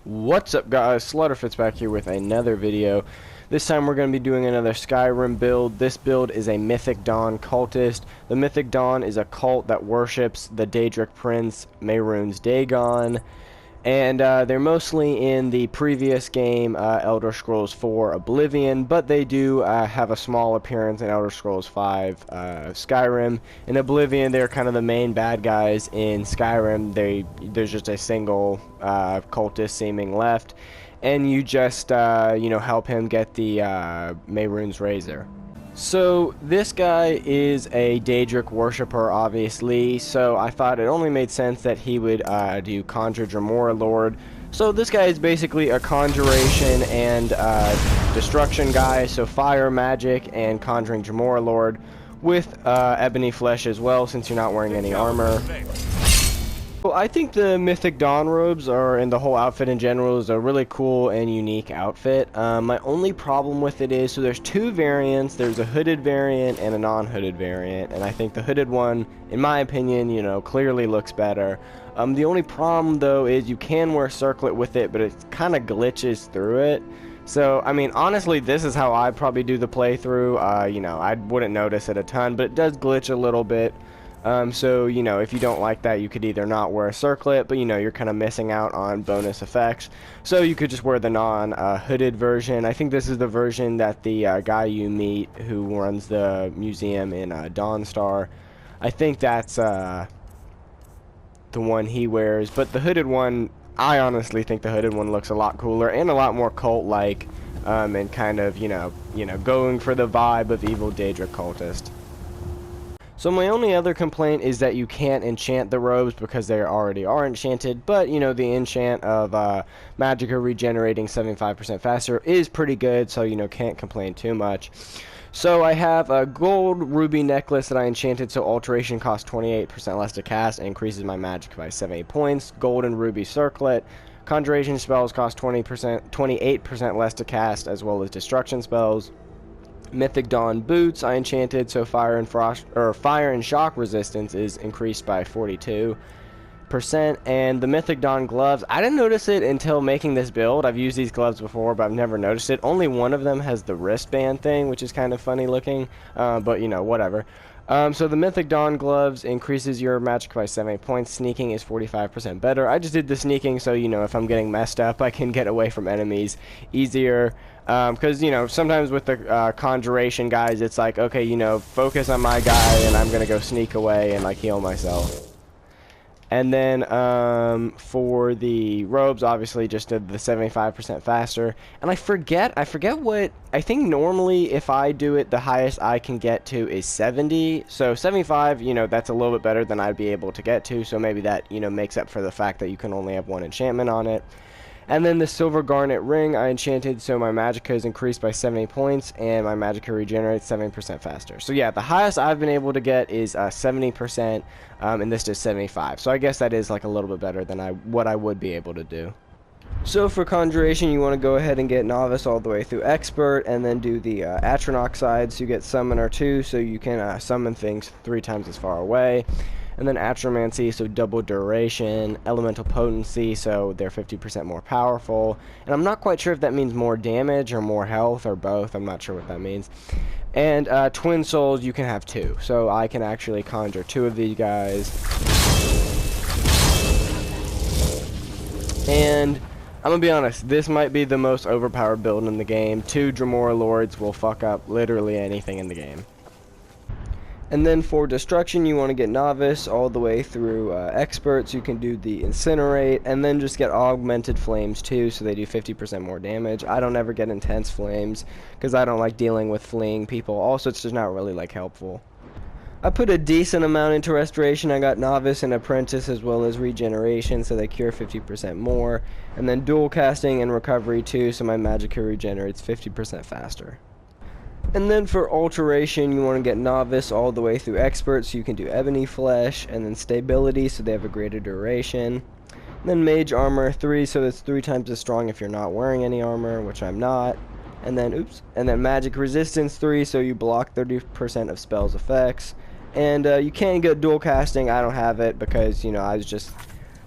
What's up, guys? Slaughterfit's back here with another video. This time we're going to be doing another Skyrim build. This build is a Mythic Dawn Cultist. The Mythic Dawn is a cult that worships the Daedric Prince, Mehrunes Dagon. And they're mostly in the previous game, Elder Scrolls 4 Oblivion, but they do have a small appearance in Elder Scrolls 5 Skyrim. In Oblivion, they're kind of the main bad guys. In Skyrim, there's just a single cultist seeming left, and you just help him get the Mehrunes Razor. So this guy is a Daedric worshipper, obviously, so I thought it only made sense that he would do Conjure Dremora Lord. So this guy is basically a conjuration and destruction guy, so fire, magic, and conjuring Dremora Lord with ebony flesh as well, since you're not wearing any armor. Well, I think the Mythic Dawn robes and the whole outfit in general is a really cool and unique outfit. My only problem with it is, so there's two variants. There's a hooded variant and a non-hooded variant, and I think the hooded one, in my opinion, clearly looks better. The only problem, though, is you can wear circlet with it, but it kind of glitches through it. So, I mean, honestly, this is how I'd probably do the playthrough. I wouldn't notice it a ton, but it does glitch a little bit. So, if you don't like that, you could either not wear a circlet, but, you're kind of missing out on bonus effects. So you could just wear the non-hooded version. I think this is the version that the guy you meet who runs the museum in Dawnstar, I think that's the one he wears. But the hooded one, I honestly think the hooded one looks a lot cooler and a lot more cult-like, and kind of, going for the vibe of evil Daedric cultist. So my only other complaint is that you can't enchant the robes because they already are enchanted, but the enchant of Magicka regenerating 75% faster is pretty good, so can't complain too much. So I have a gold ruby necklace that I enchanted, so alteration costs 28% less to cast and increases my magic by 78 points. Gold and ruby circlet. Conjuration spells cost 28% less to cast, as well as destruction spells. Mythic Dawn boots I enchanted, so fire and shock resistance is increased by 42%. And the Mythic Dawn gloves, I didn't notice it until making this build. I've used these gloves before, but I've never noticed it. Only one of them has the wristband thing, which is kind of funny looking, but whatever. So the Mythic Dawn gloves increases your magic by 78 points. Sneaking is 45% better. I just did the sneaking so, if I'm getting messed up, I can get away from enemies easier. Because, sometimes with the conjuration guys, it's like, okay, focus on my guy, and I'm going to go sneak away and, heal myself. And then for the robes, obviously just did the 75% faster. And I forget what, I think normally if I do it, the highest I can get to is 70. So 75, that's a little bit better than I'd be able to get to. So maybe that, makes up for the fact that you can only have one enchantment on it. And then the silver garnet ring I enchanted, so my magicka is increased by 70 points, and my magicka regenerates 70% faster. So yeah, the highest I've been able to get is 70%, and this does 75. So I guess that is a little bit better than what I would be able to do. So for conjuration, you want to go ahead and get novice all the way through expert, and then do the Atronach side, so you get summoner 2, so you can summon things 3 times as far away. And then Atromancy, so double duration. Elemental potency, so they're 50% more powerful. And I'm not quite sure if that means more damage or more health or both. I'm not sure what that means. And twin souls, you can have 2. So I can actually conjure 2 of these guys. And I'm going to be honest, this might be the most overpowered build in the game. 2 Dremora Lords will fuck up literally anything in the game. And then for destruction, you want to get novice all the way through expert, so you can do the incinerate, and then just get augmented flames too, so they do 50% more damage. I don't ever get intense flames because I don't like dealing with fleeing people. Also, it's just not really helpful. I put a decent amount into restoration. I got novice and apprentice as well as regeneration, so they cure 50% more. And then dual casting and recovery too, so my magicka regenerates 50% faster. And then for alteration, you want to get novice all the way through expert, so you can do ebony flesh, and then stability, so they have a greater duration. And then mage armor 3, so it's 3 times as strong if you're not wearing any armor, which I'm not. And then magic resistance 3, so you block 30% of spells effects. And you can get dual casting. I don't have it because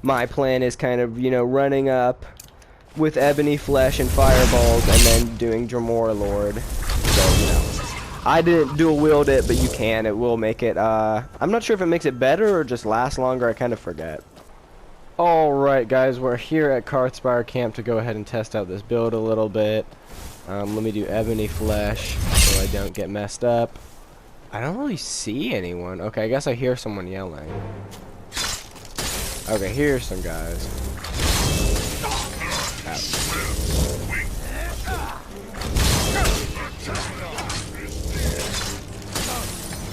my plan is kind of running up with ebony flesh and fireballs, and then doing Dremora Lord. So, you know. I didn't dual wield it, but you can. It will make it, I'm not sure if it makes it better or just lasts longer. I kind of forget. Alright, guys, we're here at Karthspire Camp to go ahead and test out this build a little bit. Let me do ebony flesh so I don't get messed up. I don't really see anyone. Okay, I guess I hear someone yelling. Okay, here's some guys. Ouch.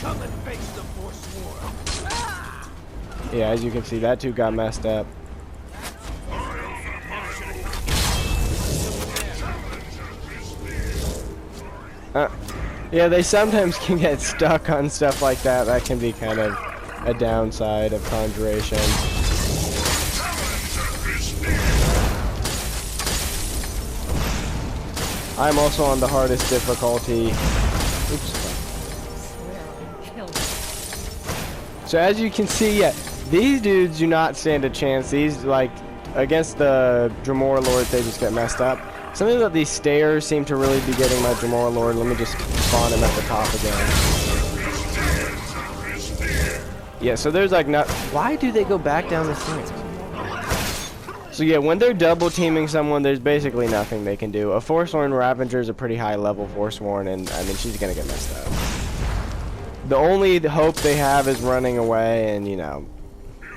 Come and face the Forsworn. Yeah, as you can see, that too got messed up. Yeah, they sometimes can get stuck on stuff like that. That can be kind of a downside of Conjuration. I'm also on the hardest difficulty. Oops. So as you can see, yeah, these dudes do not stand a chance. These, like, against the Dremora Lord, they just get messed up. Something about these stairs seem to really be getting my Dremora Lord. Let me just spawn him at the top again. Yeah, so there's like not. Why do they go back down the stairs? So yeah, when they're double teaming someone, there's basically nothing they can do. A Forsworn Ravager is a pretty high level Forsworn, and I mean she's gonna get messed up. The only hope they have is running away, and you know,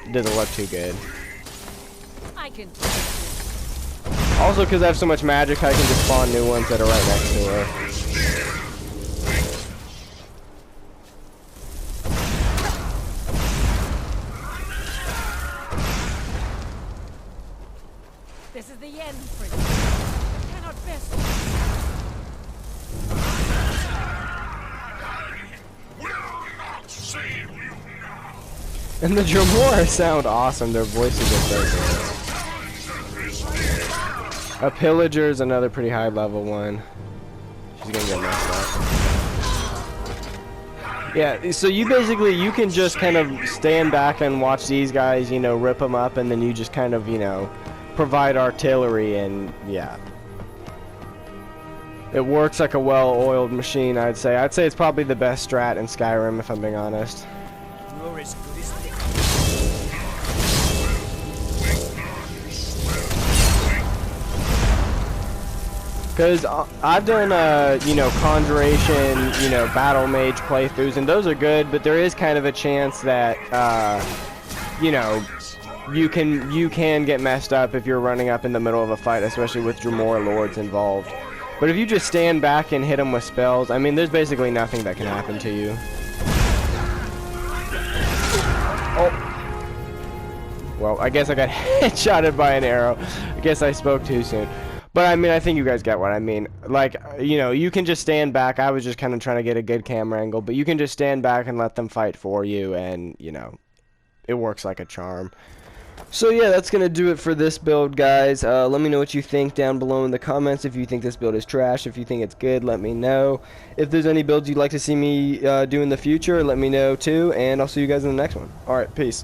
it doesn't look too good. I can. Also, because I have so much magic, I can just spawn new ones that are right next to her. This is the end for you. I cannot best. And the Dremora sound awesome. Their voices are so good. A Pillager is another pretty high level one. She's gonna get messed up. Yeah, so you basically, you can just kind of stand back and watch these guys, you know, rip them up, and then you just kind of, you know, provide artillery, and yeah. It works like a well-oiled machine, I'd say. I'd say it's probably the best strat in Skyrim, if I'm being honest. You're as good as me. Because I've done, you know, Conjuration, you know, Battle Mage playthroughs, and those are good, but there is kind of a chance that, you know, you can get messed up if you're running up in the middle of a fight, especially with Dremora Lords involved. But if you just stand back and hit them with spells, I mean, there's basically nothing that can happen to you. Oh. Well, I guess I got headshotted by an arrow. I guess I spoke too soon. But I mean, I think you guys get what I mean. Like, you know, you can just stand back. I was just kind of trying to get a good camera angle, but you can just stand back and let them fight for you, and, you know, it works like a charm. So yeah, that's going to do it for this build, guys. Let me know what you think down below in the comments. If you think this build is trash, if you think it's good, let me know. If there's any builds you'd like to see me do in the future, let me know too, and I'll see you guys in the next one. Alright, peace.